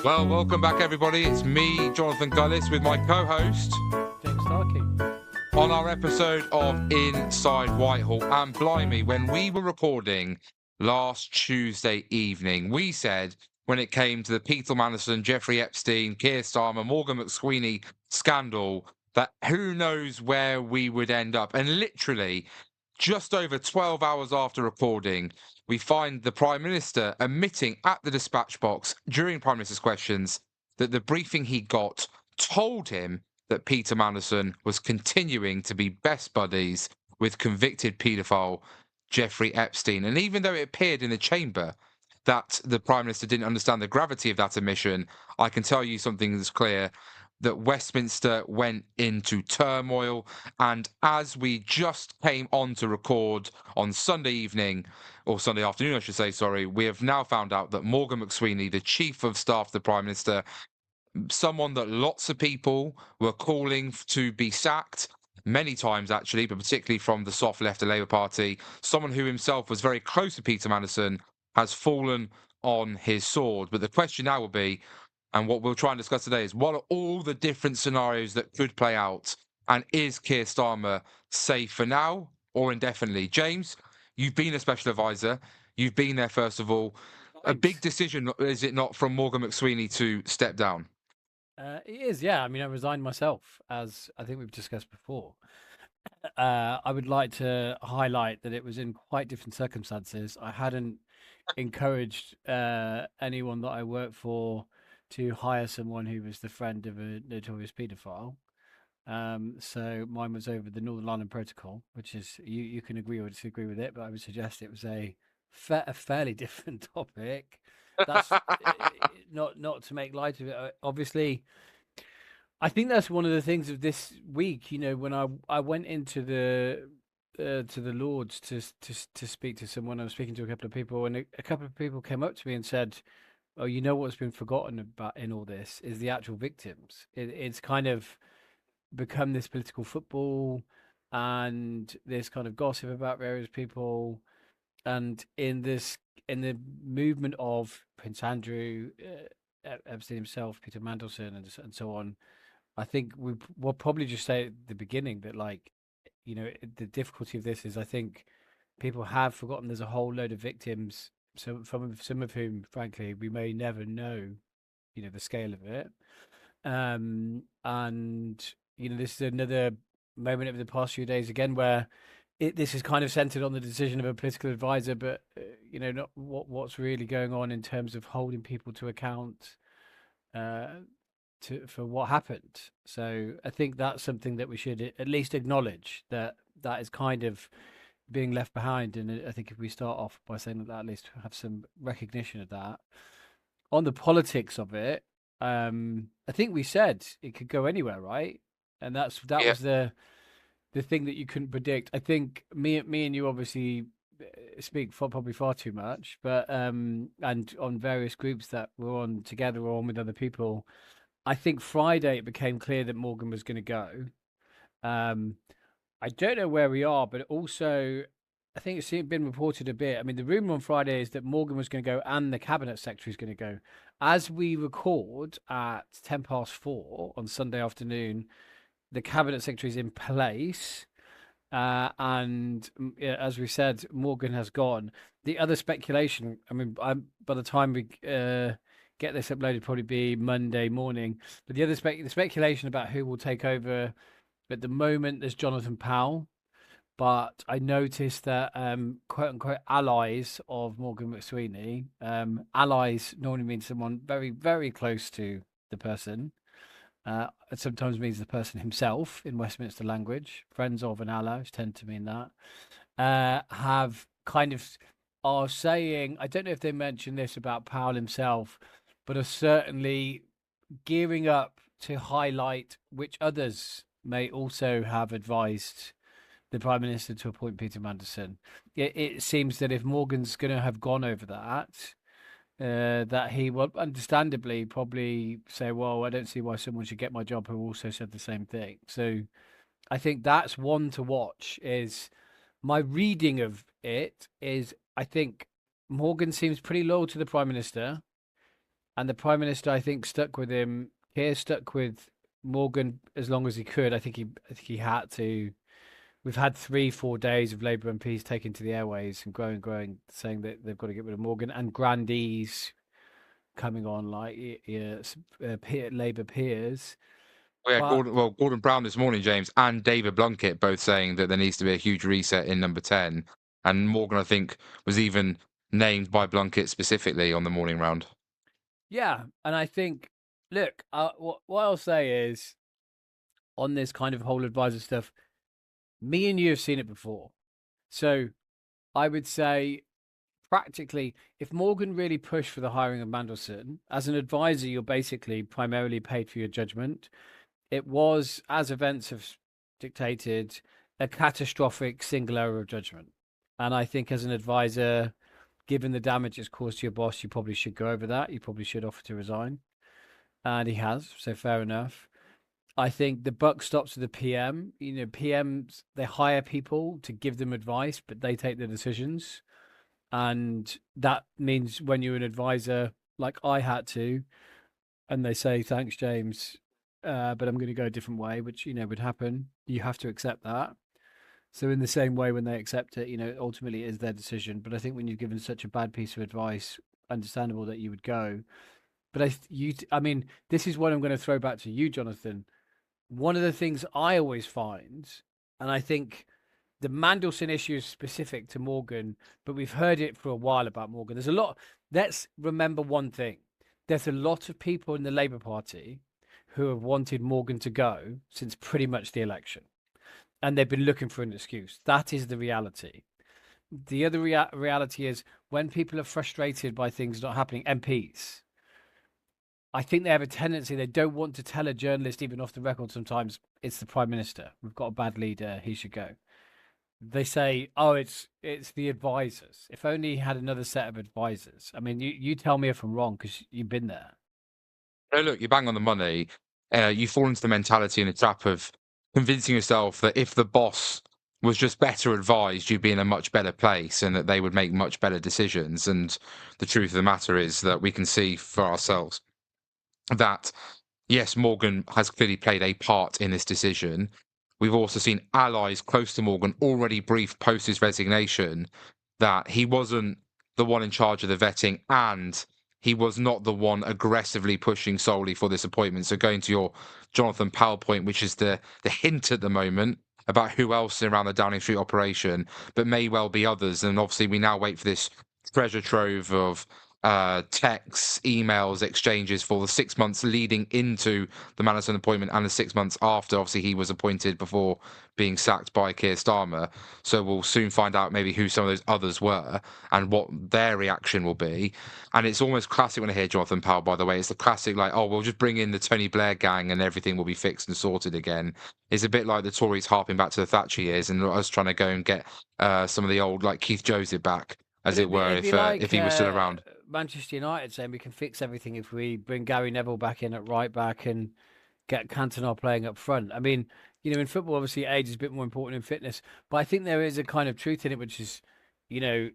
Well, welcome back, everybody. It's me, Jonathan Gullis, with my co-host James Starkey. on our episode of Inside Whitehall. And blimey, when we were recording last Tuesday evening, we said when it came to the Peter Mandelson, Jeffrey Epstein, Keir Starmer, Morgan McSweeney scandal, that who knows where we would end up. And literally, just over 12 hours after recording, we find the Prime Minister admitting at the dispatch box during Prime Minister's questions that the briefing he got told him that Peter Mandelson was continuing to be best buddies with convicted paedophile Jeffrey Epstein. And even though it appeared in the chamber that the Prime Minister didn't understand the gravity of that admission, I can tell you something that's clear, that Westminster went into turmoil. And as we just came on to record on Sunday evening, or Sunday afternoon, I should say, sorry, we have now found out that Morgan McSweeney, the Chief of Staff of the Prime Minister, someone that lots of people were calling to be sacked, many times actually, but particularly from the soft left of Labour Party, someone who himself was very close to Peter Mandelson, has fallen on his sword. But the question now will be, and what we'll try and discuss today, is what are all the different scenarios that could play out? And is Keir Starmer safe for now or indefinitely? James, you've been a special advisor. You've been there, first of all. A big decision, is it not, from Morgan McSweeney to step down? It is, yeah. I mean, I resigned myself, as I think we've discussed before. I would like to highlight that it was in quite different circumstances. I hadn't encouraged anyone that I worked for to hire someone who was the friend of a notorious paedophile. So mine was over the Northern Ireland Protocol, which is, you can agree or disagree with it, but I would suggest it was a fairly different topic. That's not to make light of it. Obviously, I think that's one of the things of this week. You know, when I went into to the Lords to speak to someone, I was speaking to a couple of people, and a couple of people came up to me and said, "Oh, you know what's been forgotten about in all this is the actual victims. It's kind of become this political football and this kind of gossip about various people, and in the movement of Prince Andrew, Epstein himself, Peter Mandelson, and so on. I think we'll probably just say at the beginning that, like, you know, the difficulty of this is, I think people have forgotten there's a whole load of victims, from some of whom, frankly, we may never know, you know, the scale of it. And you know, this is another moment of the past few days again where this is kind of centered on the decision of a political advisor, but you know, not what's really going on in terms of holding people to account uh, for what happened. So I think that's something that we should at least acknowledge, that that is kind of being left behind. And I think if we start off by saying that, at least have some recognition of that. On the politics of it, I think we said it could go anywhere, right? And that Yeah. was the thing that you couldn't predict. I think me and you obviously speak for probably far too much, but and on various groups that we're on together or on with other people, I think Friday it became clear that Morgan was going to go. Um, I don't know where we are, but also I think it's been reported a bit. I mean, the rumor on Friday is that Morgan was going to go and the cabinet secretary is going to go. As we record at 4:10 on Sunday afternoon, the cabinet secretary is in place. And yeah, as we said, Morgan has gone. The other speculation, I mean, by the time we get this uploaded, probably be Monday morning. But the speculation about who will take over at the moment, there's Jonathan Powell. But I noticed that quote unquote allies of Morgan McSweeney, allies normally means someone very, very close to the person. It sometimes means the person himself in Westminster language. Friends of and allies tend to mean that. Have kind of are saying, I don't know if they mentioned this about Powell himself, but are certainly gearing up to highlight which others may also have advised the Prime Minister to appoint Peter Mandelson. It seems that if Morgan's going to have gone over that he will understandably probably say, well, I don't see why someone should get my job who also said the same thing. So I think that's one to watch. Is my reading of it is, I think Morgan seems pretty loyal to the Prime Minister, and the Prime Minister, I think, stuck with him. Keir stuck with Morgan as long as he could. I think he had to. We've had 3, 4 days of Labour MPs taken to the airways and growing, saying that they've got to get rid of Morgan, and grandees coming on like Labour peers. Yeah, But Gordon Brown this morning, James, and David Blunkett both saying that there needs to be a huge reset in number 10. And Morgan, I think, was even named by Blunkett specifically on the morning round. yeah, and I think, look, what I'll say is on this kind of whole advisor stuff, me and you have seen it before. So I would say practically, if Morgan really pushed for the hiring of Mandelson, as an advisor, you're basically primarily paid for your judgment. It was, as events have dictated, a catastrophic single error of judgment. And I think as an advisor, given the damage it's caused to your boss, you probably should go over that. You probably should offer to resign. And he has, so fair enough. I think the buck stops with the PM. You know, PMs, they hire people to give them advice, but they take the decisions. And that means when you're an advisor, like I had to, and they say, thanks, James, but I'm going to go a different way, which, would happen. You have to accept that. So in the same way, when they accept it, ultimately it is their decision. But I think when you're given such a bad piece of advice, understandable that you would go. But I mean, this is what I'm going to throw back to you, Jonathan. One of the things I always find, and I think the Mandelson issue is specific to Morgan, but we've heard it for a while about Morgan. There's a lot. Let's remember one thing. There's a lot of people in the Labour Party who have wanted Morgan to go since pretty much the election. And they've been looking for an excuse. That is the reality. The other reality is when people are frustrated by things not happening, MPs, I think they have a tendency, they don't want to tell a journalist, even off the record sometimes, it's the Prime Minister. We've got a bad leader, he should go. They say, oh, it's the advisors. If only he had another set of advisors. I mean, you tell me if I'm wrong because you've been there. No, look, you bang on the money. You fall into the mentality and the trap of convincing yourself that if the boss was just better advised, you'd be in a much better place and that they would make much better decisions. And the truth of the matter is that we can see for ourselves that, yes, Morgan has clearly played a part in this decision. We've also seen allies close to Morgan already briefed post his resignation that he wasn't the one in charge of the vetting and he was not the one aggressively pushing solely for this appointment. So going to your Jonathan Powell point, which is the hint at the moment about who else around the Downing Street operation, but may well be others. And obviously we now wait for this treasure trove of texts, emails, exchanges for the 6 months leading into the Mandelson appointment and the 6 months after. Obviously, he was appointed before being sacked by Keir Starmer. So we'll soon find out maybe who some of those others were and what their reaction will be. And it's almost classic when I hear Jonathan Powell, by the way. It's the classic, like, oh, we'll just bring in the Tony Blair gang and everything will be fixed and sorted again. It's a bit like the Tories harping back to the Thatcher years and us trying to go and get some of the old, like Keith Joseph back, as But it were, it'd be like if he was still around. Manchester United saying we can fix everything if we bring Gary Neville back in at right back and get Cantona playing up front. I mean, in football, obviously, age is a bit more important in fitness, but I think there is a kind of truth in it, which is, you know,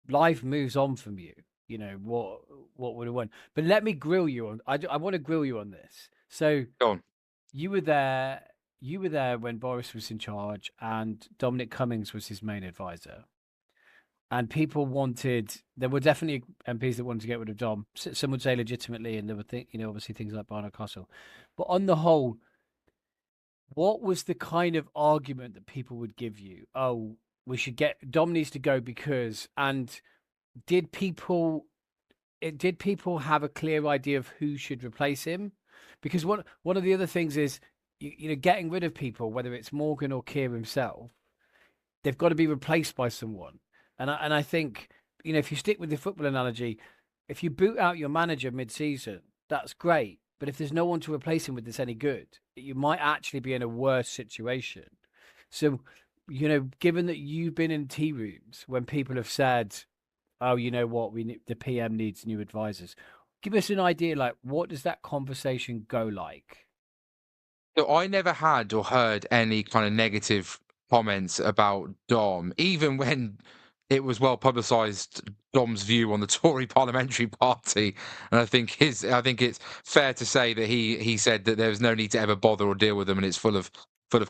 life moves on from you. What would have won? But let me grill you on. I want to grill you on this. So Go on. you were there. You were there when Boris was in charge, and Dominic Cummings was his main advisor. And people wanted. There were definitely MPs that wanted to get rid of Dom. Some would say legitimately, and there were obviously things like Barnard Castle. But on the whole, what was the kind of argument that people would give you? Oh, we should get Dom needs to go because. And did people have a clear idea of who should replace him? Because one of the other things is getting rid of people, whether it's Morgan or Keir himself, they've got to be replaced by someone. And I think if you stick with the football analogy, if you boot out your manager mid-season, that's great. But if there's no one to replace him with that's any good, you might actually be in a worse situation. So, given that you've been in tea rooms when people have said, "Oh, you know what? The PM needs new advisors." Give us an idea, like what does that conversation go like? So I never had or heard any kind of negative comments about Dom, even when it was well publicised Dom's view on the Tory parliamentary party, and I think it's fair to say that he said that there was no need to ever bother or deal with them, and it's full of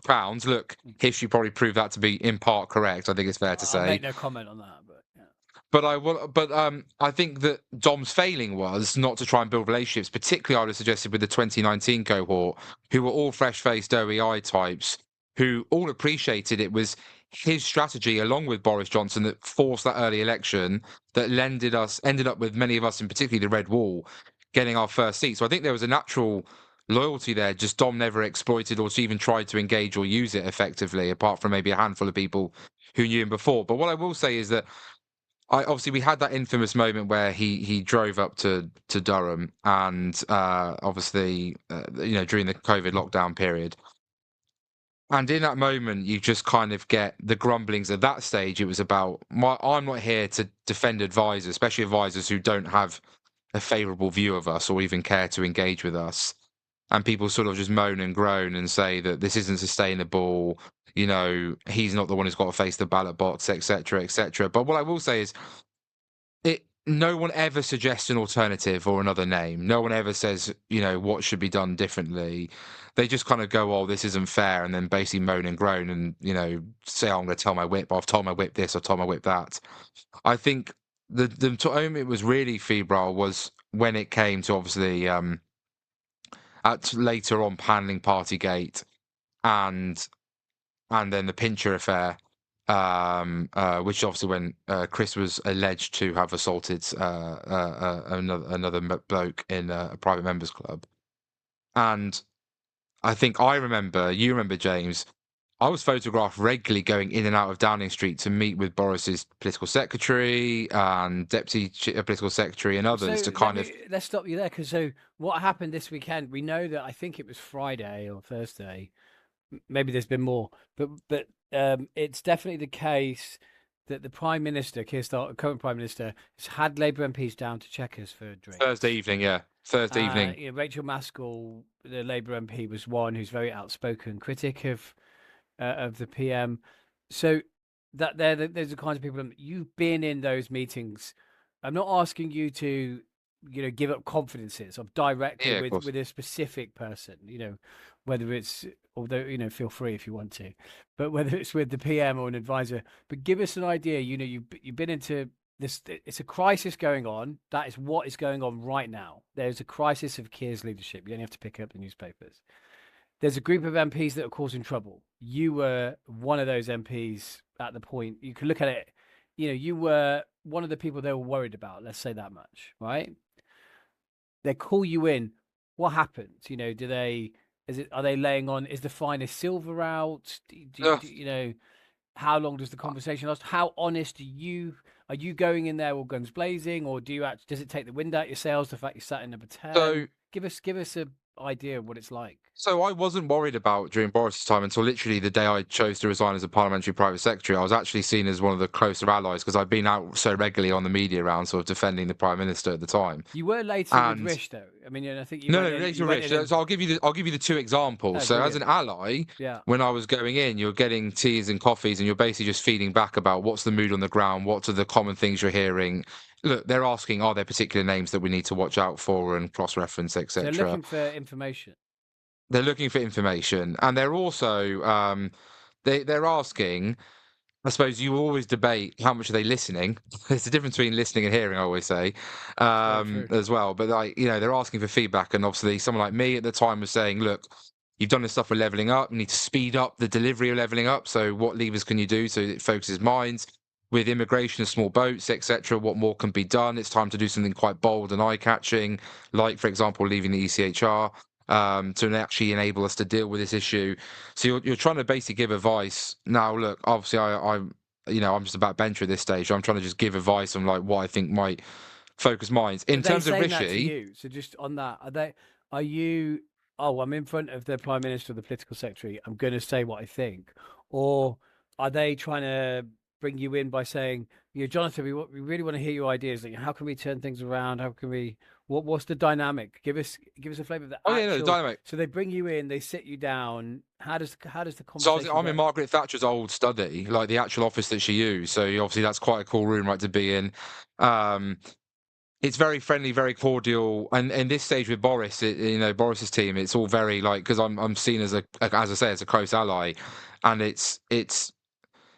clowns. Look, history probably proved that to be in part correct. I think it's fair to I'll say. make no comment on that, but yeah. But I think that Dom's failing was not to try and build relationships, particularly I would have suggested with the 2019 cohort, who were all fresh-faced OEI types, who all appreciated it was his strategy, along with Boris Johnson, that forced that early election, that ended up with many of us, in particularly the Red Wall, getting our first seat. So I think there was a natural loyalty there. Just Dom never exploited or even tried to engage or use it effectively, apart from maybe a handful of people who knew him before. But what I will say is that obviously we had that infamous moment where he drove up to Durham, and obviously during the COVID lockdown period, and in that moment you just kind of get the grumblings. At that stage it was about I'm not here to defend advisors, especially advisors who don't have a favourable view of us or even care to engage with us, and people sort of just moan and groan and say that this isn't sustainable. He's not the one who's got to face the ballot box, etc., etc. But what I will say is, no one ever suggests an alternative or another name. No one ever says, what should be done differently. They just kind of go, oh, this isn't fair, and then basically moan and groan and, say, oh, I'm going to tell my whip. I've told my whip this, I've told my whip that. I think the time it was really febrile was when it came to obviously at later on paneling Partygate and then the Pincher affair, which obviously when Chris was alleged to have assaulted another bloke in a private members club. And I think you remember, James, I was photographed regularly going in and out of Downing Street to meet with Boris's political secretary and deputy political secretary and others to kind of. Let's stop you there, because so what happened this weekend? We know that I think it was Friday or Thursday. Maybe there's been more, but it's definitely the case that the Prime Minister, Keir Starmer, current Prime Minister, has had Labour MPs down to Chequers for drinks. Thursday evening, yeah. Thursday evening. Rachel Maskell, the Labour MP, was one who's very outspoken critic of the PM. So there's the kinds of people you've been in those meetings. I'm not asking you to, give up confidences of directly with a specific person, whether it's, although, feel free if you want to, but whether it's with the PM or an advisor, but give us an idea. You've been into this, it's a crisis going on. That is what is going on right now. There's a crisis of Keir's leadership. You only have to pick up the newspapers. There's a group of MPs that are causing trouble. You were one of those MPs at the point. You can look at it, you were one of the people they were worried about. Let's say that much, right? They call you in. What happens? Are they laying on? Is the finest silver out? How long does the conversation last? How honest are you going in there all guns blazing, or does it take the wind out your sails? The fact you sat in number 10. So give us a idea of what it's like. So I wasn't worried about during Boris's time until literally the day I chose to resign as a parliamentary private secretary. I was actually seen as one of the closer allies because I'd been out so regularly on the media around sort of defending the Prime Minister at the time. You were later with Rish, though. I mean, I think you later Rish. So I'll give you the two examples. So brilliant. As an ally, when I was going in, you're getting teas and coffees, and you're basically just feeding back about what's the mood on the ground, what are the common things you're hearing. Look, they're asking, are there particular names that we need to watch out for and cross-reference, etc. They're looking for information. They're looking for information, and they're also they're asking. I suppose you always debate how much are they listening. There's a difference between listening and hearing, I always say, as well. But they're asking for feedback, and obviously, someone like me at the time was saying, "Look, you've done this stuff for leveling up. You need to speed up the delivery of leveling up. So, what levers can you do so it focuses minds with immigration, small boats, etc. What more can be done? It's time to do something quite bold and eye-catching, like, for example, leaving the ECHR." To actually enable us to deal with this issue. So you're trying to basically give advice. Now, look, obviously I'm just about bencher at this stage. So I'm trying to just give advice on like what I think might focus minds. In terms of Rishi, so just on that, are you? Oh, I'm in front of the Prime Minister or the political secretary. I'm going to say what I think, or are they trying to bring you in by saying, Jonathan, we really want to hear your ideas. Like, how can we turn things around? How can we? What's the dynamic? Give us a flavor of the Oh yeah, no, the actual. dynamic. So they bring you in, they sit you down. How does the So conversation I'm in go? Margaret Thatcher's old study, like the actual office that she used. So obviously that's quite a cool room, right, to be in. Um, it's very friendly, very cordial, and in this stage with Boris, Boris's team, it's all very like because I'm seen as as I say, as a close ally, and it's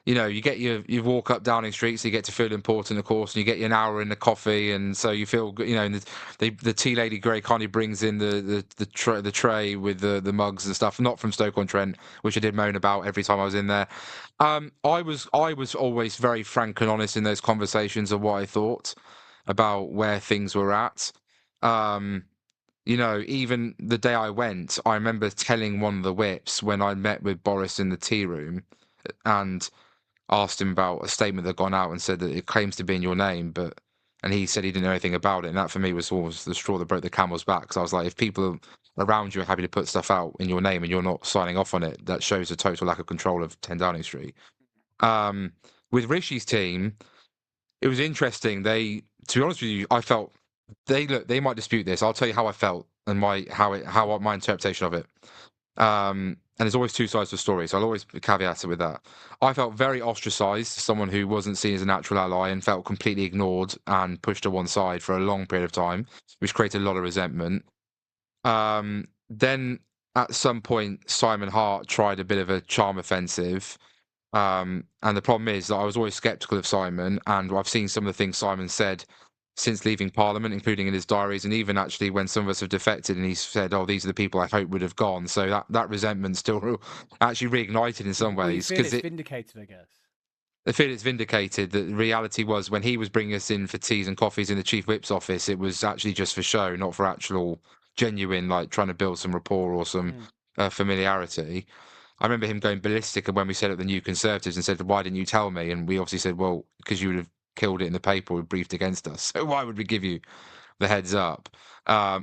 you walk up Downing Street, so you get to feel important, of course, and you get an hour in the coffee, and so you feel good, and the tea lady Grey kindly brings in the tray with the mugs and stuff, not from Stoke-on-Trent, which I did moan about every time I was in there. I was always very frank and honest in those conversations of what I thought about where things were at. Um, even the day I went, I remember telling one of the whips when I met with Boris in the tea room and asked him about a statement that gone out and said that it claims to be in your name, and he said he didn't know anything about it. And that for me was always the straw that broke the camel's back. Because I was like, if people around you are happy to put stuff out in your name and you're not signing off on it, that shows a total lack of control of 10 Downing Street. Um, with Rishi's team, it was interesting. To be honest with you, I felt they might dispute this. I'll tell you how I felt and my interpretation of it. And there's always two sides to a story, so I'll always caveat it with that. I felt very ostracized, someone who wasn't seen as a natural ally and felt completely ignored and pushed to one side for a long period of time, which created a lot of resentment. Then at some point, Simon Hart tried a bit of a charm offensive. And the problem is that I was always skeptical of Simon, and I've seen some of the things Simon said since leaving Parliament, including in his diaries, and even actually when some of us have defected, and he's said, "Oh, these are the people I hope would have gone." So that resentment still actually reignited in some Well, you ways feel because it's vindicated, I guess. I feel it's vindicated that the reality was when he was bringing us in for teas and coffees in the chief whip's office, it was actually just for show, not for actual genuine, like trying to build some rapport or some Mm. familiarity. I remember him going ballistic when we said at the New Conservatives and said, "Why didn't you tell me?" And we obviously said, "Well, because you would have killed it in the paper or briefed against us. So why would we give you the heads up?"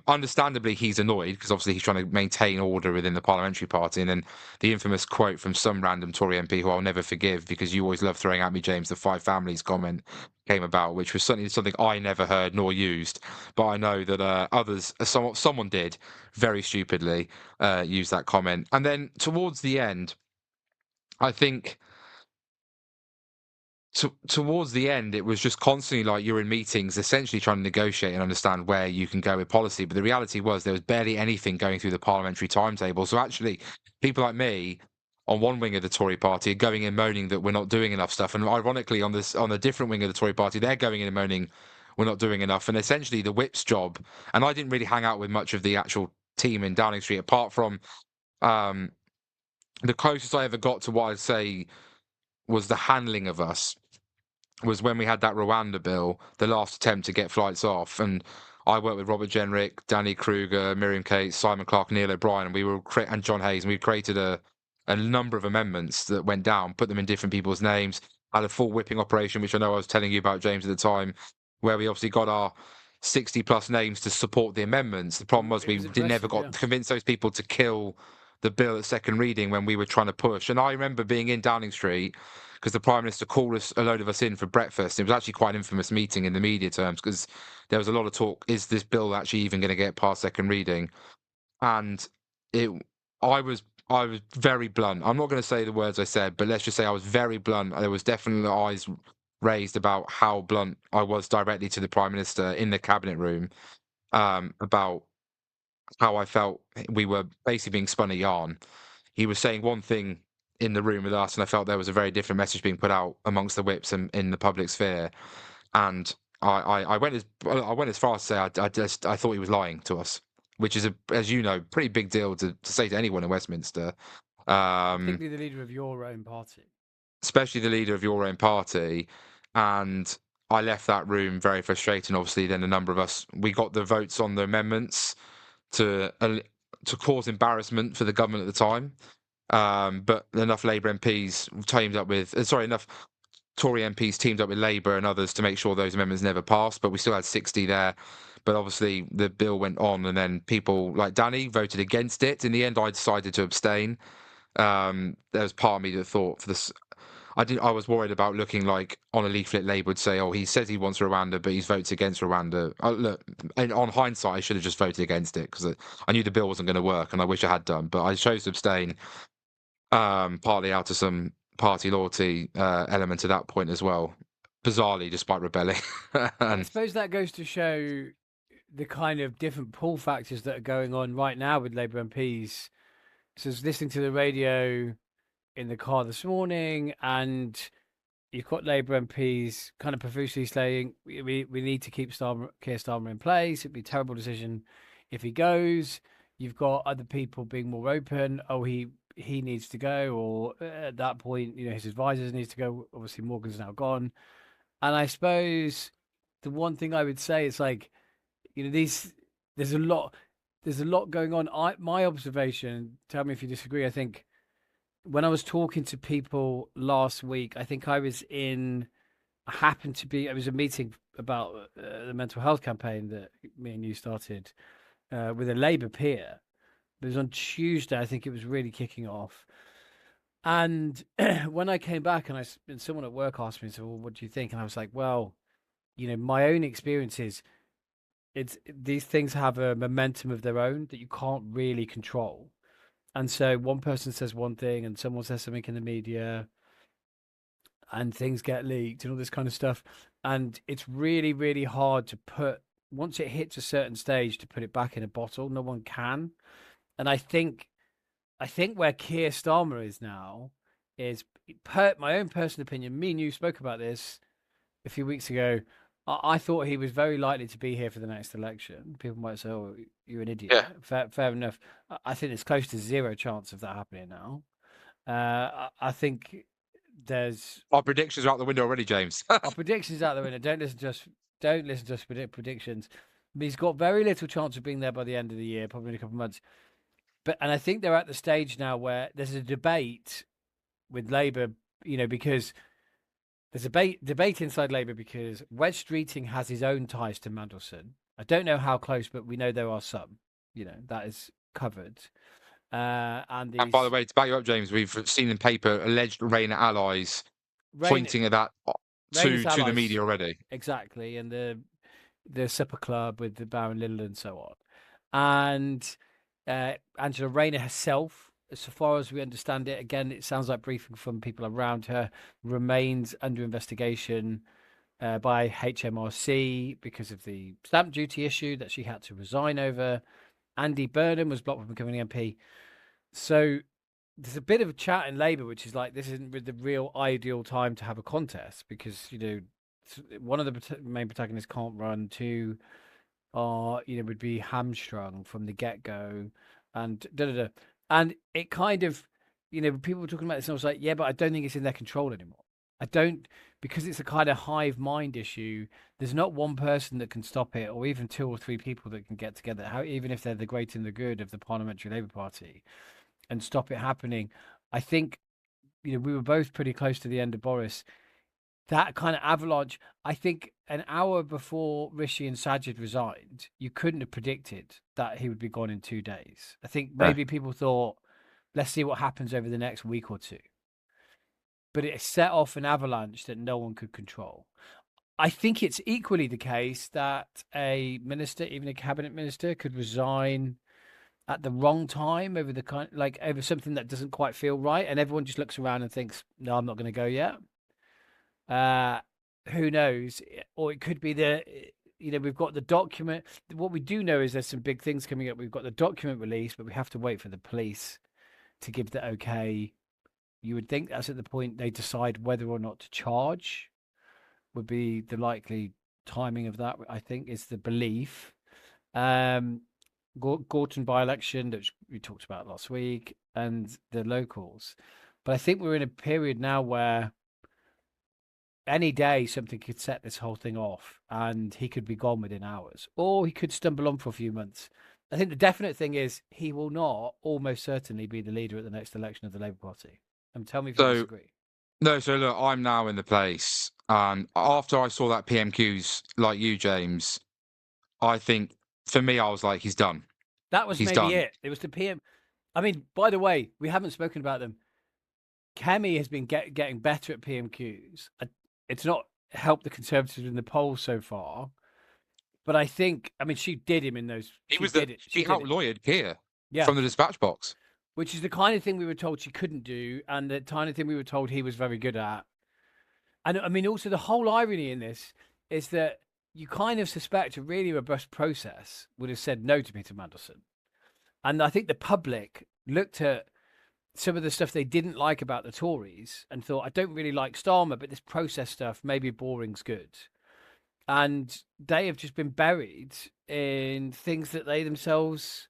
Understandably, he's annoyed because obviously he's trying to maintain order within the parliamentary party. And then the infamous quote from some random Tory MP who I'll never forgive because you always love throwing at me, James, the five families comment came about, which was certainly something I never heard nor used. But I know that others, someone did very stupidly use that comment. And then towards the end, I think towards the end, it was just constantly like you're in meetings, essentially trying to negotiate and understand where you can go with policy. But the reality was there was barely anything going through the parliamentary timetable. So actually, people like me on one wing of the Tory party are going in moaning that we're not doing enough stuff. And ironically, on a different wing of the Tory party, they're going in and moaning we're not doing enough. And essentially, the whip's job. And I didn't really hang out with much of the actual team in Downing Street, apart from um, the closest I ever got to what I'd say was the handling of us was when we had that Rwanda bill, the last attempt to get flights off. And I worked with Robert Jenrick, Danny Kruger, Miriam Cates, Simon Clark, Neil O'Brien, and and John Hayes, and we created a number of amendments that went down, put them in different people's names, had a full whipping operation, which I know I was telling you about, James, at the time, where we obviously got our 60 plus names to support the amendments. The problem was It we was never impressive, got yeah. to convince those people to kill the bill at second reading when we were trying to push. And I remember being in Downing Street because the Prime Minister called us, a load of us in for breakfast. It was actually quite an infamous meeting in the media terms because there was a lot of talk, is this bill actually even going to get past second reading? And it, I was very blunt. I'm not going to say the words I said, but let's just say I was very blunt. There was definitely eyes raised about how blunt I was directly to the Prime Minister in the cabinet room about how I felt we were basically being spun a yarn. He was saying one thing in the room with us, and I felt there was a very different message being put out amongst the whips and in the public sphere. And I I went as far as to say I thought he was lying to us, which is as you know, pretty big deal to say to anyone in Westminster, Particularly the leader of your own party. especially the leader of your own party. And I left that room very frustrated. And obviously, then a number of us we got the votes on the amendments to cause embarrassment for the government at the time. But enough Labour MPs teamed up with, enough Tory MPs teamed up with Labour and others to make sure those amendments never passed. But we still had 60 there. But obviously the bill went on, and then people like Danny voted against it. In the end, I decided to abstain. There was part of me that thought for this. I was worried about looking like on a leaflet Labour would say, "Oh, he says he wants Rwanda, but he's votes against Rwanda." Look, and on hindsight, I should have just voted against it because I knew the bill wasn't going to work, and I wish I had done. But I chose to abstain, partly out of some party loyalty element at that point as well. Bizarrely, despite rebelling. But I And suppose that goes to show the kind of different pull factors that are going on right now with Labour MPs. So I was listening to the radio in the car this morning, and you've got Labour MPs kind of profusely saying we need to keep Keir Starmer in place. It'd be a terrible decision if he goes. You've got other people being more open. Oh, he needs to go, or at that point, his advisors needs to go. Obviously, Morgan's now gone, and I suppose the one thing I would say is like, these there's a lot going on. My observation. Tell me if you disagree. I think when I was talking to people last week, I think I happened to be, it was a meeting about the mental health campaign that me and you started with a Labour peer. It was on Tuesday, I think it was really kicking off. And when I came back and someone at work asked me, so, well, what do you think? And I was like, well, my own experiences, these things have a momentum of their own that you can't really control. And so one person says one thing and someone says something in the media and things get leaked and all this kind of stuff. And it's really, really hard to once it hits a certain stage, to put it back in a bottle. No one can. And I think where Keir Starmer is now is, my own personal opinion. Me and you spoke about this a few weeks ago. I thought he was very likely to be here for the next election. People might say, "Oh, you're an idiot." yeah, Fair enough. I think there's close to zero chance of that happening now. I think there's our predictions are out the window already, James. our predictions out the window. Don't listen to us predict predictions. He's got very little chance of being there by the end of the year, probably in a couple of months. And I think they're at the stage now where there's a debate with Labour, because there's a debate inside Labour because Wes Streeting has his own ties to Mandelson. I don't know how close, but we know there are some. That is covered. And And by the these way, to back you up, James, we've seen in paper alleged Rayner allies Rain pointing at that Rainer's to the allies, media already. exactly, and the supper club with the Baron Little and so on, and Angela Rayner herself, so far as we understand it, again, it sounds like briefing from people around her, remains under investigation by HMRC because of the stamp duty issue that she had to resign over. Andy Burnham was blocked from becoming MP. So there's a bit of a chat in Labour, which is like, this isn't the real ideal time to have a contest because, one of the main protagonists can't run, two would be hamstrung from the get go, and da da da. And it kind of, people were talking about this, and I was like, yeah, but I don't think it's in their control anymore. I don't, because it's a kind of hive mind issue. There's not one person that can stop it, or even two or three people that can get together. Even if they're the great and the good of the Parliamentary Labour Party, and stop it happening. I think, we were both pretty close to the end of Boris. That kind of avalanche, I think an hour before Rishi and Sajid resigned, you couldn't have predicted that he would be gone in 2 days. I think Yeah. maybe people thought, let's see what happens over the next week or two. But it set off an avalanche that no one could control. I think it's equally the case that a minister, even a cabinet minister, could resign at the wrong time over over something that doesn't quite feel right, and everyone just looks around and thinks, "No, I'm not going to go yet." Who knows? Or it could be we've got the document. What we do know is there's some big things coming up. We've got the document release, but we have to wait for the police to give the okay. You would think that's at the point they decide whether or not to charge, would be the likely timing of that. I think is the belief. Gorton by-election that we talked about last week, and the locals. But I think we're in a period now where any day something could set this whole thing off, and he could be gone within hours, or he could stumble on for a few months. I think the definite thing is he will not almost certainly be the leader at the next election of the Labour Party. And tell me if you So disagree. no, so look, I'm now in the place, and after I saw that PMQs like you, James, I think for me, I was like, he's done. That was He's maybe done. it. It was the PM. I mean, by the way, we haven't spoken about them. Kemi has been getting better at PMQs. It's not helped the Conservatives in the polls so far, but I think, I mean, she did him in those. He She was did it. She he did it. out-lawyered Keir Yeah, from the dispatch box. which is the kind of thing we were told she couldn't do, and the kind of thing we were told he was very good at. And I mean, also the whole irony in this is that you kind of suspect a really robust process would have said no to Peter Mandelson. And I think the public looked at some of the stuff they didn't like about the Tories and thought, I don't really like Starmer, but this process stuff, maybe boring's good. And they have just been buried in things that they themselves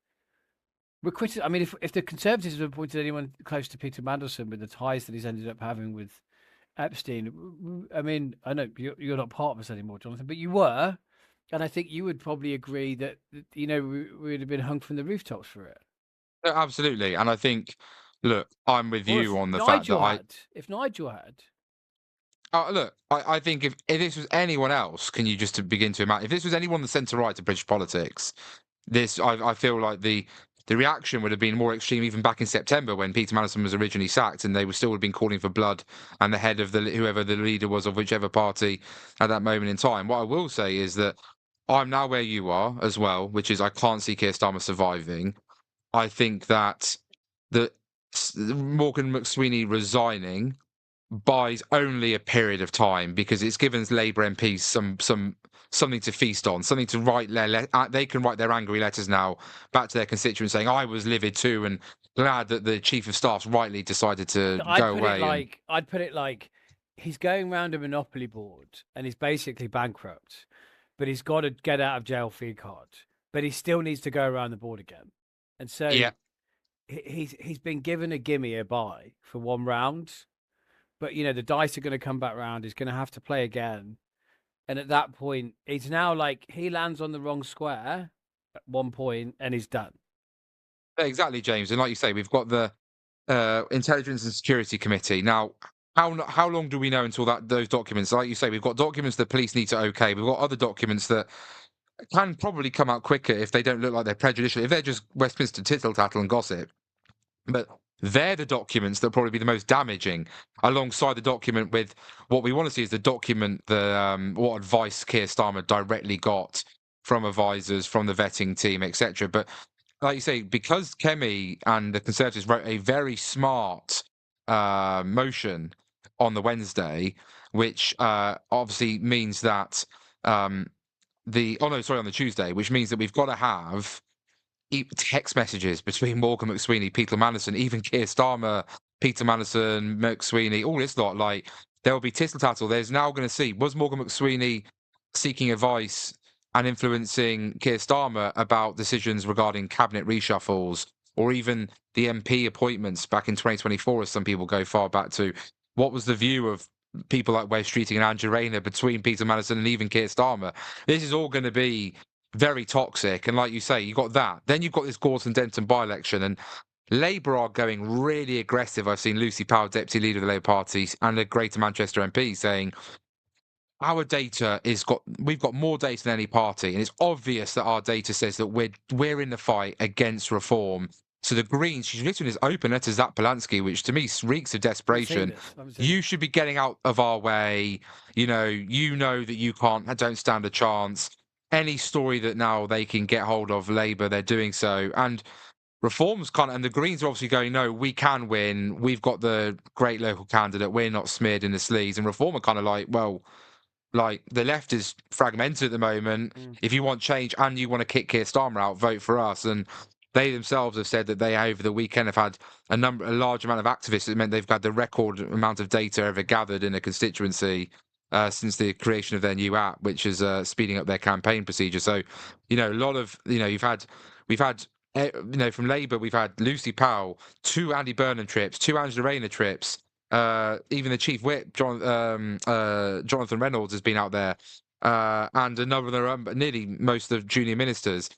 were critical. I mean, if the Conservatives had appointed anyone close to Peter Mandelson with the ties that he's ended up having with Epstein, I mean, I know you're not part of us anymore, Jonathan, but you were. And I think you would probably agree that, we would have been hung from the rooftops for it. Yeah, absolutely. And I think, look, I'm with Or you on the fact that if Nigel had. look, I think if this was anyone else, can you just begin to imagine if this was anyone the centre right to British politics, I feel like the reaction would have been more extreme even back in September when Peter Mandelson was originally sacked, and they would still have been calling for blood and the head of whoever the leader was of whichever party at that moment in time. What I will say is that I'm now where you are as well, which is I can't see Keir Starmer surviving. I think that the Morgan McSweeney resigning buys only a period of time because it's given Labour MPs something to feast on, something to write they can write their angry letters now back to their constituents saying I was livid too and glad that the chief of staff's rightly decided to go away. I'd put it like he's going round a monopoly board and he's basically bankrupt, but he's got a get out of jail free card, but he still needs to go around the board again, and so Yeah, he's been given a gimme a buy for one round. But the dice are going to come back round. He's going to have to play again, and at that point, he's now like he lands on the wrong square at one point, and he's done. exactly, James. And like you say, we've got the Intelligence and Security Committee now. How long do we know until those documents? Like you say, we've got documents that police need to okay. We've got other documents that can probably come out quicker if they don't look like they're prejudicial. If they're just Westminster tittle tattle and gossip. But they're the documents that probably be the most damaging, alongside the document with what we want to see is the document, what advice Keir Starmer directly got from advisors, from the vetting team, etc. But like you say, because Kemi and the Conservatives wrote a very smart motion on the Wednesday, which obviously means that on the Tuesday, which means that we've got to have text messages between Morgan McSweeney, Peter Mandelson, even Keir Starmer, Peter Mandelson, McSweeney, all this lot. Like there will be tittle tattle. There's now going to see was Morgan McSweeney seeking advice and influencing Keir Starmer about decisions regarding cabinet reshuffles or even the MP appointments back in 2024, as some people go far back to. What was the view of people like Wes Streeting and Andrew Rayner between Peter Mandelson and even Keir Starmer? This is all going to be very toxic. And like you say, you got that. Then you've got this Gorton Denton by-election, and Labour are going really aggressive. I've seen Lucy Powell, Deputy Leader of the Labour Party, and a Greater Manchester MP saying, our data we've got more data than any party, and it's obvious that our data says that we're in the fight against reform. So the Greens, she's written this open letter to Zach Polanski, which to me reeks of desperation. You should be getting out of our way. You know that you don't stand a chance. Any story that now they can get hold of Labour, they're doing so. And Reform's and the Greens are obviously going, no, we can win. We've got the great local candidate. We're not smeared in the sleeves. And Reform are kind of like, well, like the left is fragmented at the moment. If you want change and you want to kick Keir Starmer out, vote for us. And they themselves have said that they over the weekend have had a large amount of activists. It meant they've got the record amount of data ever gathered in a constituency since the creation of their new app, which is speeding up their campaign procedure. So, a lot of we've had from Labour, we've had Lucy Powell, 2 Andy Burnham trips, 2 Angela Rayner trips. Even the chief whip, Jonathan Reynolds, has been out there, and another nearly most of the junior ministers.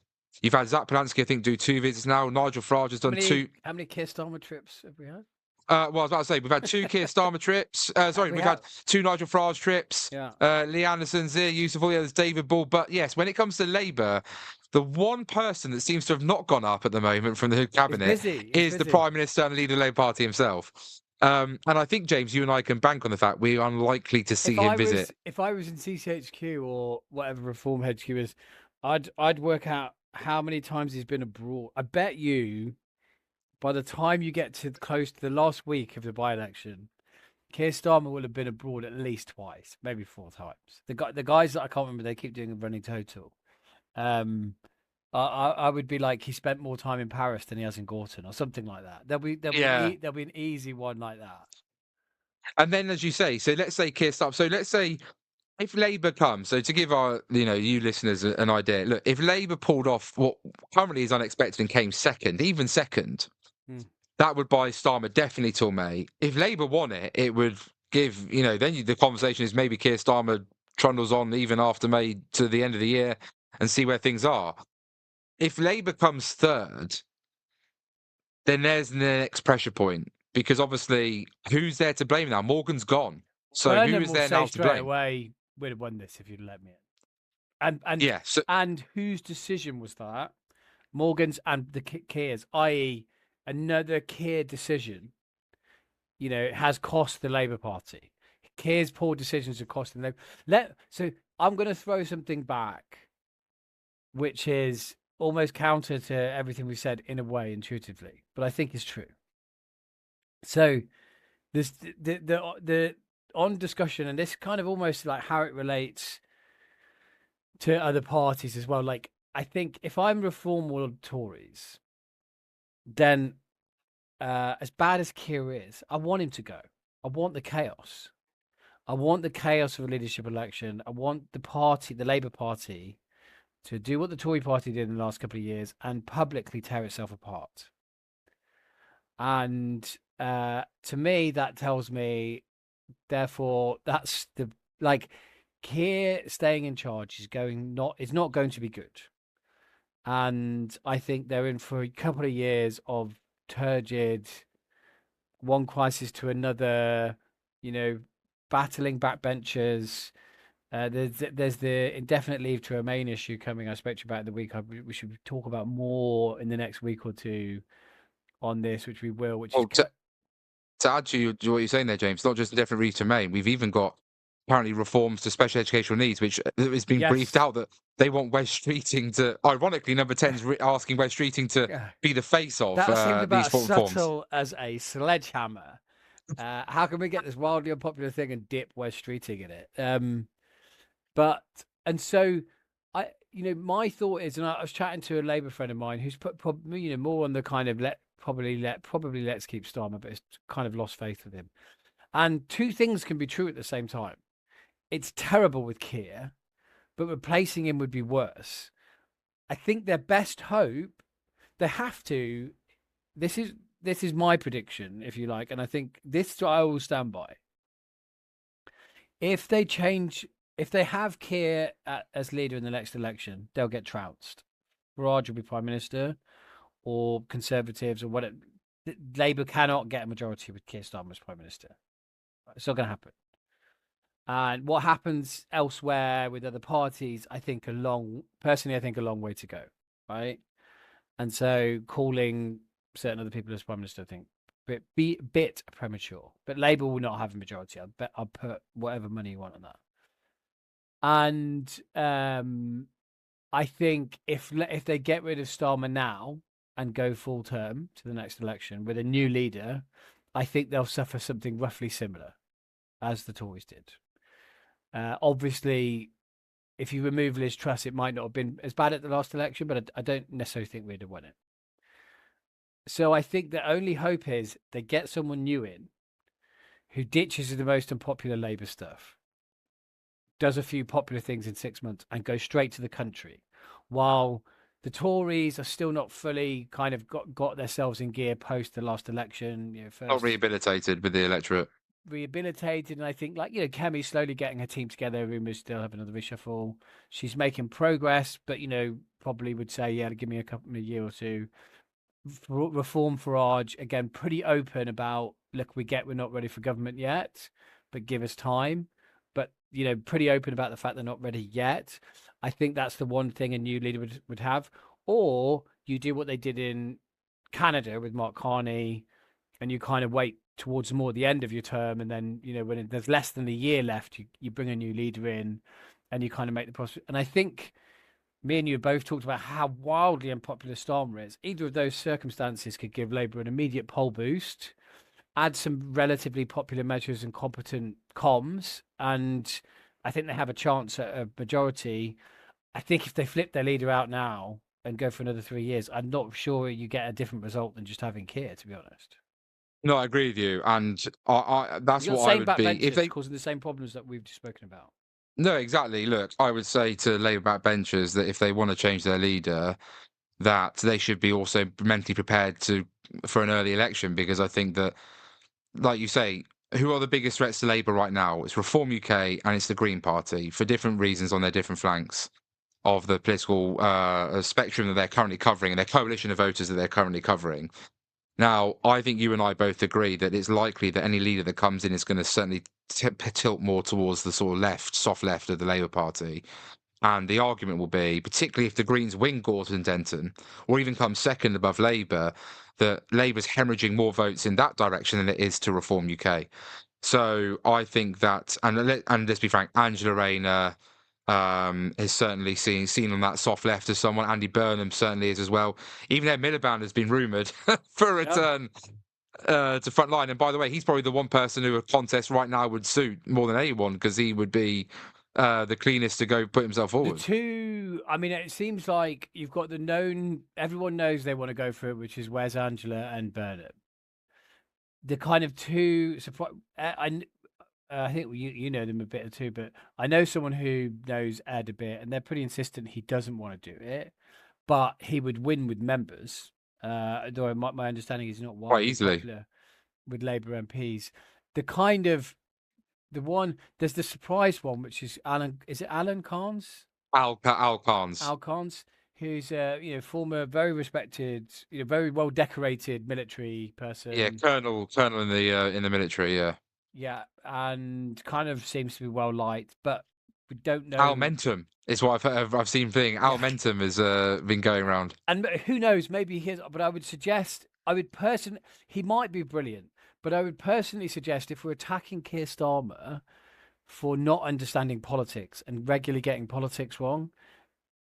You've had Zach Polanski, I think, do 2 visits now. Nigel Farage has done 2. How many Keir Starmer trips have we had? Well, I was about to say, we've had 2 Keir Starmer trips. We've had 2 Nigel Farage trips. Yeah. Lee Anderson, Zia Yusuf, all the others, David Ball. But yes, when it comes to Labour, the one person that seems to have not gone up at the moment from the cabinet is the Prime Minister and leader of the Labour Party himself. And I think, James, you and I can bank on the fact we're unlikely to see him visit. If I was in CCHQ or whatever Reform HQ is, I'd work out how many times he's been abroad. I bet you by the time you get to close to the last week of the by-election, Keir Starmer will have been abroad at least twice, maybe 4 times. The guys that I can't remember, they keep doing a running total. I would be like he spent more time in Paris than he has in Gorton or something like that. There'll be an easy one like that. And then, as you say, so let's say Keir Starmer. So let's say if Labour comes, so to give our you listeners an idea, look, if Labour pulled off what currently is unexpected and came second, even second, that would buy Starmer definitely till May. If Labour won it, it would give then the conversation is maybe Keir Starmer trundles on even after May to the end of the year and see where things are. If Labour comes third, then there's the next pressure point, because obviously who's there to blame now? Morgan's gone. So Burnham who is will there say now to straight blame? away, we'd have won this if you'd let me in. Yeah, And whose decision was that? Morgan's and the Keir's, i.e., another Keir decision. Has cost the Labour Party. Keir's poor decisions have cost the Labour. So I'm going to throw something back, which is almost counter to everything we've said in a way, intuitively, but I think is true. So this the on discussion, and this kind of almost like how it relates to other parties as well. Like, I think if I'm Reform or Tories, then as bad as Keir is, I want him to go. I want the chaos. I want the chaos of a leadership election. I want the Labour Party, to do what the Tory party did in the last couple of years and publicly tear itself apart. And to me, that tells me, therefore, that's Keir staying in charge is not going to be good. And I think they're in for a couple of years of turgid, one crisis to another, battling backbenchers. There's the indefinite leave to remain issue coming. I spoke to you about the week. We should talk about more in the next week or two on this, which we will. To add to what you're saying there, James, not just indefinite leave to remain. We've even got apparently reforms to special educational needs, which has been briefed out that they want West Streeting to. Ironically, Number 10's asking West Streeting to be the face of that seemed about these as reforms. Subtle as a sledgehammer. How can we get this wildly unpopular thing and dip West Streeting in it? So my thought is, and I was chatting to a Labour friend of mine who's put more on the kind of probably let's keep Starmer, but it's kind of lost faith with him. And two things can be true at the same time. It's terrible with Keir, but replacing him would be worse. I think their best hope, they have to. This is my prediction, if you like, and I think this I will stand by. If they have Keir as leader in the next election, they'll get trounced. Farage will be prime minister, or Conservatives, or whatever. Labour cannot get a majority with Keir Starmer as prime minister. It's not going to happen. And what happens elsewhere with other parties, I think a long way to go, right? And so calling certain other people as prime minister, I think, be a bit premature. But Labour will not have a majority. I'll put whatever money you want on that. And I think if they get rid of Starmer now and go full term to the next election with a new leader, I think they'll suffer something roughly similar as the Tories did. Obviously, if you remove Liz Truss, it might not have been as bad at the last election, but I don't necessarily think we'd have won it. So I think the only hope is they get someone new in who ditches the most unpopular Labour stuff, does a few popular things in 6 months, and goes straight to the country, while the Tories are still not fully kind of got themselves in gear post the last election. Not rehabilitated with the electorate. Rehabilitated, and I think Kemi's slowly getting her team together. Rumours still have another reshuffle. She's making progress, but probably would say, yeah, give me a couple of year or two. Reform Farage, again, pretty open about, look, we're not ready for government yet, but give us time. But pretty open about the fact they're not ready yet. I think that's the one thing a new leader would have. Or you do what they did in Canada with Mark Carney, and you kind of wait towards more the end of your term, and then when there's less than a year left, you bring a new leader in, and you kind of make the process. And I think me and you both talked about how wildly unpopular Starmer is. Either of those circumstances could give Labour an immediate poll boost, add some relatively popular measures and competent comms, and I think they have a chance at a majority. I think if they flip their leader out now and go for another 3 years, I'm not sure you get a different result than just having Keir, to be honest. No, I agree with you, and that's You got the what I same would be if backbenchers they. causing the same problems that we've just spoken about. No, exactly. Look, I would say to Labour backbenchers that if they want to change their leader, that they should be also mentally prepared for an early election, because I think that, like you say, who are the biggest threats to Labour right now? It's Reform UK and it's the Green Party, for different reasons on their different flanks of the political spectrum that they're currently covering, and their coalition of voters that they're currently covering. Now, I think you and I both agree that it's likely that any leader that comes in is going to certainly tilt more towards the sort of left, soft left of the Labour Party. And the argument will be, particularly if the Greens win Gorton and Denton, or even come second above Labour, that Labour's hemorrhaging more votes in that direction than it is to Reform UK. So I think that, and let's be frank, Angela Rayner is certainly seen on that soft left as someone. Andy Burnham certainly is as well. Even Ed Miliband has been rumoured for a Yeah. return to front line. And by the way, he's probably the one person who a contest right now would suit more than anyone, because he would be the cleanest to go put himself The forward. two, I mean, it seems like you've got the known, everyone knows they want to go for it, which is Wes Angela and Bernard. The kind of two, I think you know them a bit too, but I know someone who knows Ed a bit, and they're pretty insistent he doesn't want to do it, but he would win with members. Though my understanding is not Quite wildly easily. popular with Labour MPs. The kind of the one there's the surprise one, which is Alan. Is it Alan Carnes? Al Khans. Al Carnes, who's former, very respected, very well decorated military Yeah, person. colonel in the military. Yeah, Yeah, and kind of seems to be well liked, but we don't Al know. Mentum is what I've seen thing. Al Yeah, Mentum has been going around. and who knows? Maybe he is. But I would suggest, he might be brilliant, but I would personally suggest if we're attacking Keir Starmer for not understanding politics and regularly getting politics wrong,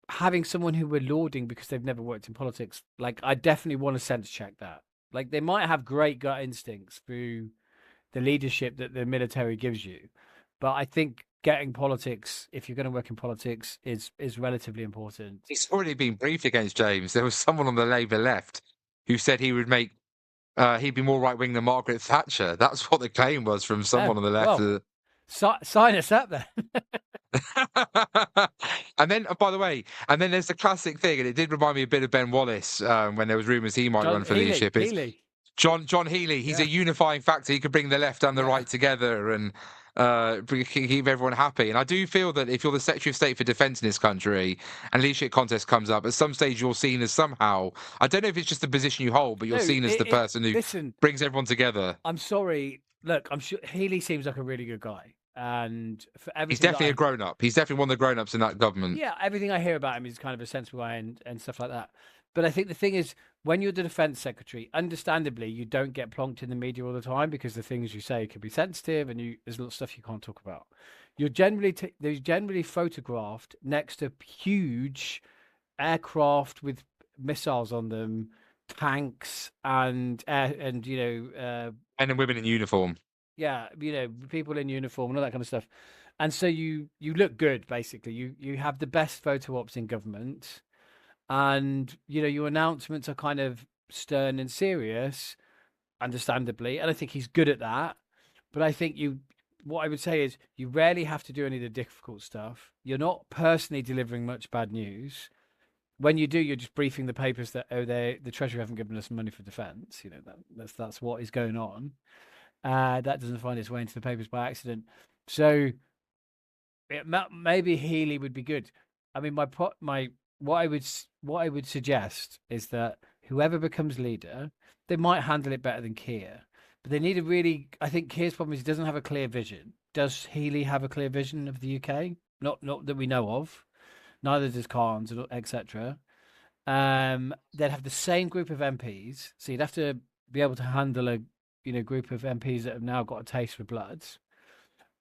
having someone who we're lauding because they've never worked in politics, like I definitely want to sense check that. Like they might have great gut instincts through the leadership that the military gives you, but I think getting politics, if you're going to work in politics, is relatively important. He's already been briefed against James. There was someone on the Labour left who said he would make he'd be more right wing than Margaret Thatcher. That's what the claim was from Oh someone on the left. well, sign us up then. And then, by the way, and then there's the classic thing, and it did remind me a bit of Ben Wallace when there was rumours he might run for leadership. It's Healy. John Healey. He's Yeah. a unifying factor. He could bring the left and the Yeah. right together and keep everyone happy. And I do feel that if you're the Secretary of State for Defence in this country and leadership contest comes up, at some stage you're seen as somehow, I don't know if it's just the position you hold, but you're No, seen as the person who listen, brings everyone together. I'm sorry. Look, I'm sure Healy seems like a really good guy, and for everything He's definitely a grown up. He's definitely one of the grown ups in that government. yeah, everything I hear about him is kind of a sensible guy and stuff like that. But I think the thing is, when you're the defense secretary, understandably, you don't get plonked in the media all the time because the things you say can be sensitive, and there's a lot of stuff you can't talk about. You're they're generally photographed next to huge aircraft with missiles on them, tanks, and Men and women in uniform. yeah, people in uniform and all that kind of stuff. And so you look good, basically. You have the best photo ops in government, and your announcements are kind of stern and serious, understandably. And I think he's good at that. But I think what I would say is you rarely have to do any of the difficult stuff. You're not personally delivering much bad news. When you do, you're just briefing the papers that the Treasury haven't given us money for defence. That's what is going on. That doesn't find its way into the papers by accident. So maybe Healy would be good. I mean, what I would suggest is that whoever becomes leader, they might handle it better than Keir, but they need a really. I think Keir's problem is he doesn't have a clear vision. Does Healy have a clear vision of the UK? Not that we know of. Neither does Carnes, etc. They'd have the same group of MPs, so you'd have to be able to handle group of MPs that have now got a taste for bloods,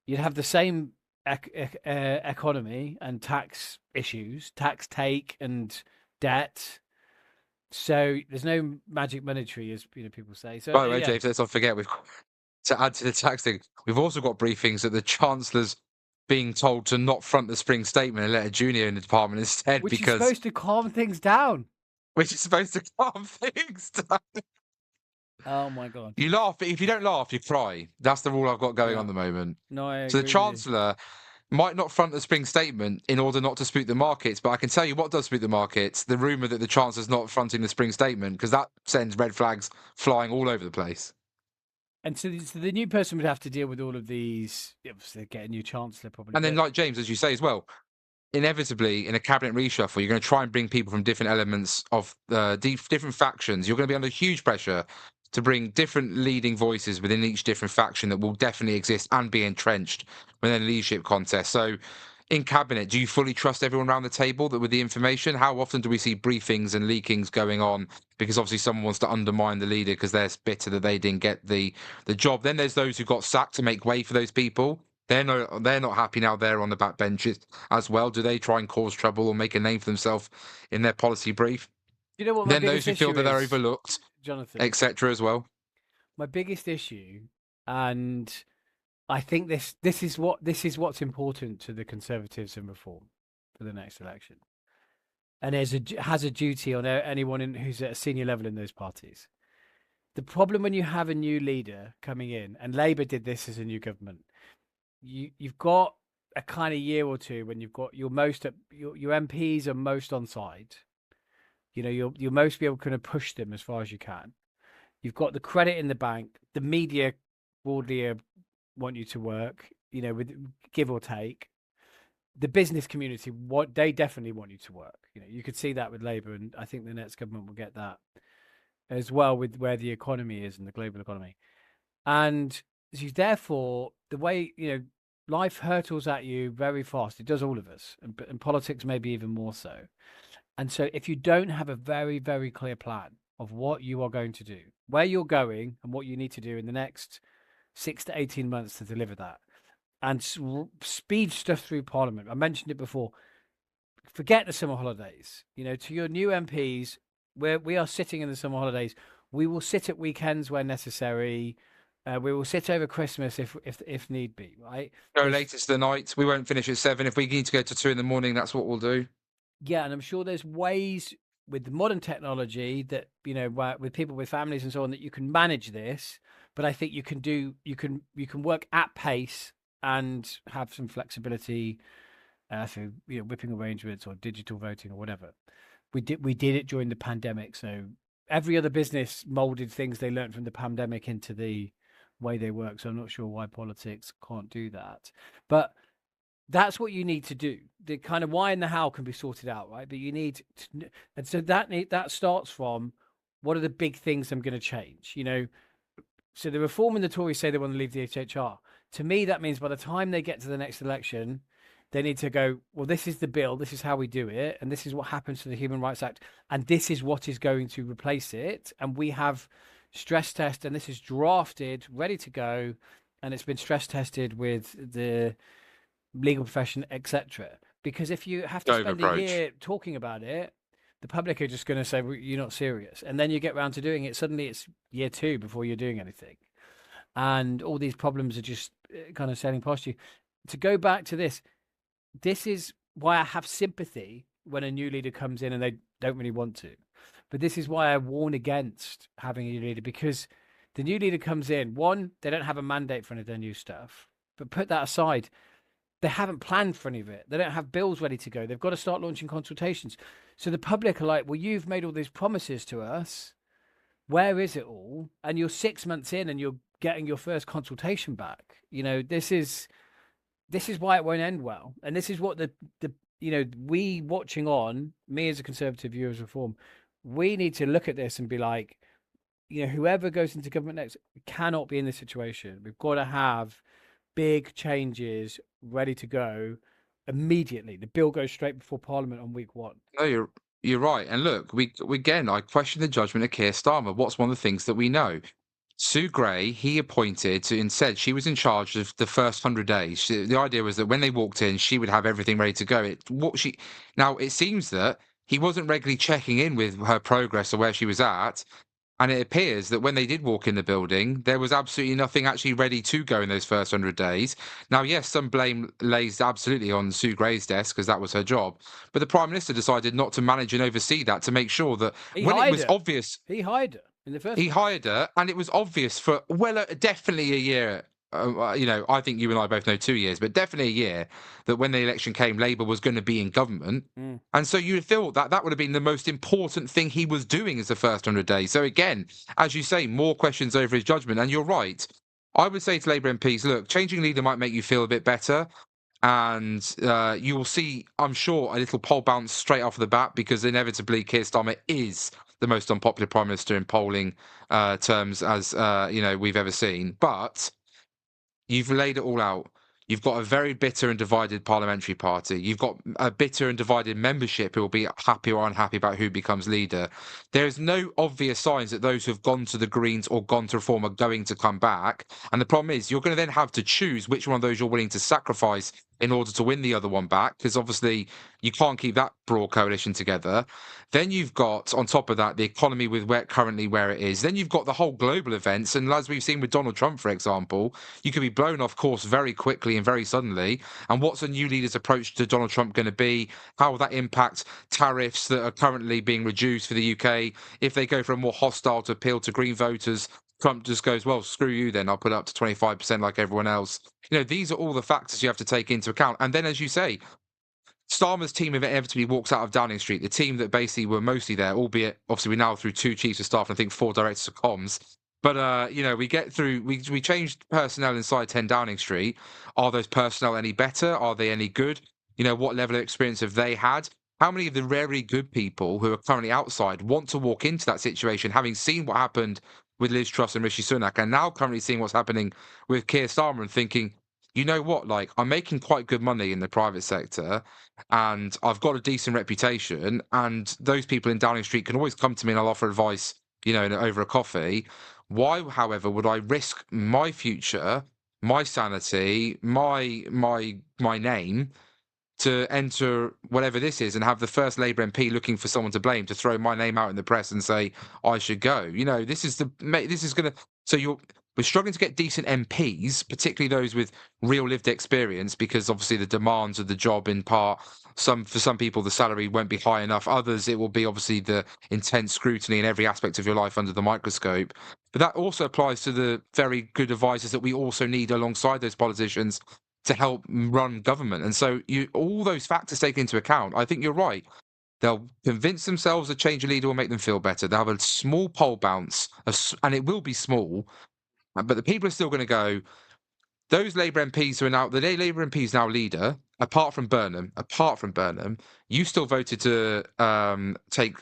you'd have the same economy and tax issues, tax take and debt. So there's no magic monetary, as people say. So By the way, yeah, James, let's not forget to add to the tax thing. We've also got briefings that the Chancellor's being told to not front the spring statement and let a junior in the department instead, which is because supposed to calm things down. which is supposed to calm things down. Oh my god. You laugh, but if you don't laugh, you cry. That's the rule I've got going Yeah. on at the moment. No, I So the agree with you. Chancellor might not front the spring statement in order not to spook the markets, but I can tell you what does spook the markets: the rumour that the Chancellor's not fronting the spring statement, because that sends red flags flying all over the place. And so the new person would have to deal with all of these. Obviously, get a new chancellor probably, And then, but like James, as you say as well, inevitably in a cabinet reshuffle, you're going to try and bring people from different elements of different factions. You're going to be under huge pressure to bring different leading voices within each different faction that will definitely exist and be entrenched within a leadership contest. So in cabinet, do you fully trust everyone around the table that with the information? How often do we see briefings and leakings going on because obviously someone wants to undermine the leader because they're bitter that they didn't get the job? Then there's those who got sacked to make way for those people. They're not happy now. They're on the back benches as well. Do they try and cause trouble or make a name for themselves in their policy brief? you know what my Then those biggest who feel issue that they're is, overlooked, Jonathan? etc. as well. My biggest issue, and I think this is what's important to the Conservatives and Reform for the next election, and has a duty on anyone who's at a senior level in those parties. The problem when you have a new leader coming in, and Labour did this as a new government, you've got a kind of year or two when you've got your MPs are most on side. You'll most be able to kind of push them as far as you can. You've got the credit in the bank. The media broadly want you to work, with give or take. The business community, they definitely want you to work. You could see that with Labour, and I think the next government will get that as well with where the economy is and the global economy. And therefore, the way, life hurtles at you very fast. It does all of us, and politics maybe even more so. And so if you don't have a very, very clear plan of what you are going to do, where you're going, and what you need to do in the next 6 to 18 months to deliver that, and speed stuff through Parliament. I mentioned it before. Forget the summer holidays. To your new MPs, where we are sitting in the summer holidays, we will sit at weekends where necessary. We will sit over Christmas if need be. Right? Go latest the night. We won't finish at 7. If we need to go to 2 in the morning, that's what we'll do. Yeah, and I'm sure there's ways with the modern technology that with people with families and so on that you can manage this. But I think you can work at pace and have some flexibility through whipping arrangements or digital voting or whatever. We did it during the pandemic, so every other business molded things they learned from the pandemic into the way they work. So I'm not sure why politics can't do that, but that's what you need to do. The kind of why and the how can be sorted out, right? But you need to, and so that starts from what are the big things I'm going to change, So the Reform and the Tories say they want to leave the HHR. To me, that means by the time they get to the next election, they need to go, well, this is the bill, this is how we do it, and this is what happens to the Human Rights Act, and this is what is going to replace it. And we have stress test, and this is drafted, ready to go, and it's been stress tested with the legal profession, etc. Because if you have to spend a year talking about it, the public are just going to say, well, you're not serious. And then you get around to doing it. Suddenly it's year 2 before you're doing anything. And all these problems are just kind of sailing past you. To go back to this is why I have sympathy when a new leader comes in and they don't really want to. But this is why I warn against having a new leader, because the new leader comes in, one, they don't have a mandate for any of their new stuff. But put that aside, they haven't planned for any of it. They don't have bills ready to go. They've got to start launching consultations. So the public are like, well, you've made all these promises to us. Where is it all? And you're 6 months in and you're getting your first consultation back. This is why it won't end well. And this is what we watching on, me as a Conservative, you as Reform, we need to look at this and be like, whoever goes into government next cannot be in this situation. We've got to have big changes ready to go immediately. The bill goes straight before Parliament on week 1. No, you're right. And look, we again, I question the judgment of Keir Starmer. What's one of the things that we know? Sue Gray, he appointed to, and said she was in charge of the first 100 days. The idea was that when they walked in, she would have everything ready to go. Now it seems that he wasn't regularly checking in with her progress or where she was at, and it appears that when they did walk in the building, there was absolutely nothing actually ready to go in those first 100 days. Now, yes, some blame lays absolutely on Sue Gray's desk because that was her job, but the Prime Minister decided not to manage and oversee that to make sure that He when it hired was her. obvious He hired her in the first he place. hired her, and it was obvious for definitely a year. I think you and I both know 2 years, but definitely a year that when the election came, Labour was going to be in government, Mm. and so you'd feel that that would have been the most important thing he was doing as the first 100 days. So again, as you say, more questions over his judgment, and you're right. I would say to Labour MPs, look, changing leader might make you feel a bit better, and you will see, I'm sure, a little poll bounce straight off the bat because inevitably Keir Starmer is the most unpopular prime minister in polling terms as we've ever seen. But you've laid it all out. You've got a very bitter and divided parliamentary party. You've got a bitter and divided membership who will be happy or unhappy about who becomes leader. There's no obvious signs that those who have gone to the Greens or gone to Reform are going to come back. And the problem is, you're going to then have to choose which one of those you're willing to sacrifice in order to win the other one back, because obviously you can't keep that broad coalition together. Then you've got, on top of that, the economy with currently where it is. Then you've got the whole global events. And as we've seen with Donald Trump, for example, you could be blown off course very quickly and very suddenly. And what's a new leader's approach to Donald Trump going to be? How will that impact tariffs that are currently being reduced for the UK? If they go for a more hostile to appeal to Green voters, Trump just goes, well, screw you then. I'll put it up to 25% like everyone else. These are all the factors you have to take into account. And then, as you say, Starmer's team inevitably walks out of Downing Street, the team that basically were mostly there, albeit obviously we're now through 2 chiefs of staff and I think 4 directors of comms. But we get through. We changed personnel inside 10 Downing Street. Are those personnel any better? Are they any good? What level of experience have they had? How many of the very good people who are currently outside want to walk into that situation, having seen what happened with Liz Truss and Rishi Sunak, and now currently seeing what's happening with Keir Starmer and thinking, you know what, like I'm making quite good money in the private sector and I've got a decent reputation, and those people in Downing Street can always come to me and I'll offer advice, over a coffee. Why, however, would I risk my future, my sanity, my name to enter whatever this is and have the first Labour MP looking for someone to blame to throw my name out in the press and say I should go? This is going to. So we're struggling to get decent MPs, particularly those with real lived experience, because obviously the demands of the job, in part, for some people the salary won't be high enough. Others, it will be obviously the intense scrutiny in every aspect of your life under the microscope. But that also applies to the very good advisors that we also need alongside those politicians to help run government. And so all those factors taken into account, I think you're right. They'll convince themselves a change of leader will make them feel better. They'll have a small poll bounce, and it will be small, but the people are still going to go, those Labour MPs who are now, the Labour MPs now leader, apart from Burnham, you still voted to take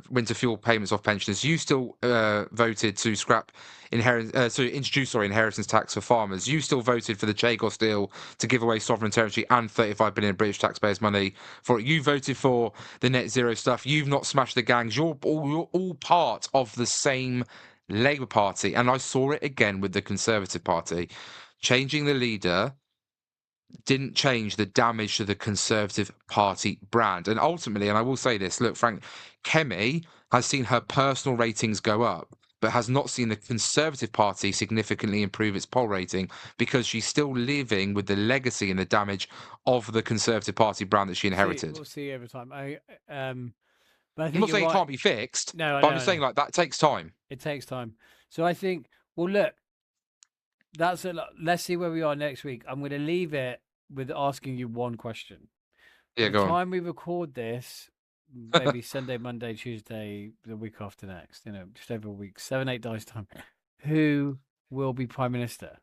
winter fuel payments off pensioners. You still voted to scrap inheritance tax for farmers. You still voted for the Chagos deal to give away sovereign territory and 35 billion British taxpayers' money for it. You voted for the net zero stuff. You've not smashed the gangs. You're all part of the same Labour Party, and I saw it again with the Conservative Party. Changing the leader didn't change the damage to the Conservative Party brand. And ultimately, and I will say this, look, Frank, Kemi has seen her personal ratings go up, but has not seen the Conservative Party significantly improve its poll rating because she's still living with the legacy and the damage of the Conservative Party brand that she inherited. We'll see over time. But I I'm think not you're saying it right. can't be fixed, No, I but I'm know, just I know. saying like that takes time. It takes time. So I think, well, look, that's it. Let's see where we are next week. I'm going to leave it with asking you one question. By Yeah, the go on. time we record this, maybe Sunday, Monday, Tuesday, the week after next, just over a week, 7, 8 days time, who will be Prime Minister?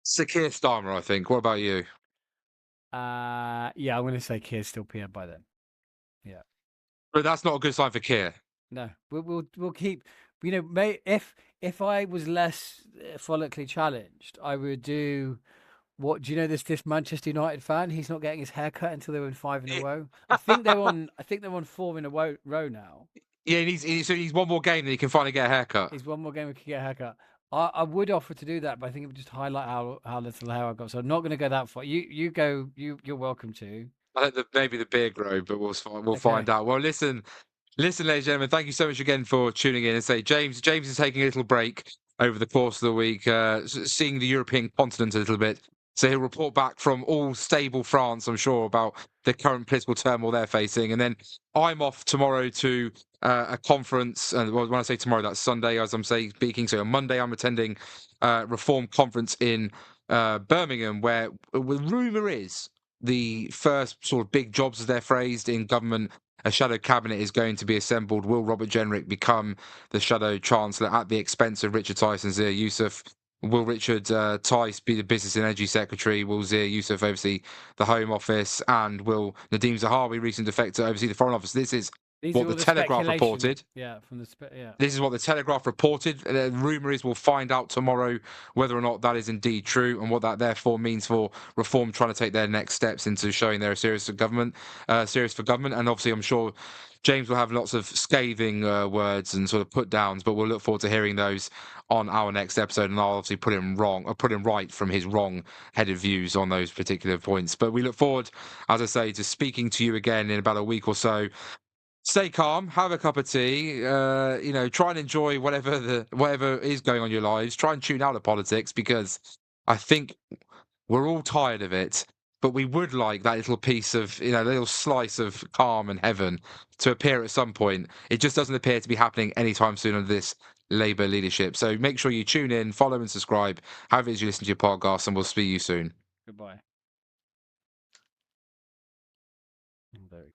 Sir Keir Starmer, I think. What about you? Yeah, I'm going to say Keir's still PM by then. Yeah. But that's not a good sign for Keir. No, we'll keep. If I was less follically challenged, I would do. What do you know? This Manchester United fan. He's not getting his hair cut until they win 5 in a row. I think they're on 4 in a row now. Yeah, so he needs one more game, then he can finally get a haircut. He's one more game we could get a haircut. I would offer to do that, but I think it would just highlight how little hair I got. So I'm not going to go that far. You go. You're welcome to. I think that maybe the beard grow, but we'll Okay. find out. Well, listen, listen, ladies and gentlemen, thank you so much again for tuning in. And say, James is taking a little break over the course of the week, seeing the European continent a little bit. So he'll report back from all stable France, I'm sure, about the current political turmoil they're facing. And then I'm off tomorrow to a conference. And when I say tomorrow, that's Sunday, as I'm speaking. So on Monday, I'm attending a Reform conference in Birmingham, where the rumour is the first sort of big jobs, as they're phrased, in government. A shadow cabinet is going to be assembled. Will Robert Jenrick become the shadow chancellor at the expense of Richard Tice and Zia Youssef? Will Richard Tice be the business and energy secretary? Will Zia Youssef oversee the Home Office? And will Nadeem Zahawi, recent defector, oversee the Foreign Office? This is These what are the all the Telegraph speculation. reported. Yeah, from the yeah. This is what the Telegraph reported. The rumour is we'll find out tomorrow whether or not that is indeed true, and what that therefore means for Reform trying to take their next steps into showing they're serious for government. And obviously, I'm sure James will have lots of scathing words and sort of put downs, but we'll look forward to hearing those on our next episode, and I'll obviously put him right from his wrong-headed views on those particular points. But we look forward, as I say, to speaking to you again in about a week or so. Stay calm, have a cup of tea, try and enjoy whatever is going on in your lives. Try and tune out of politics, because I think we're all tired of it, but we would like that little piece of, little slice of calm and heaven to appear at some point. It just doesn't appear to be happening anytime soon under this Labour leadership. So make sure you tune in, follow and subscribe, however it is you listen to your podcast, and we'll see you soon. Goodbye. Very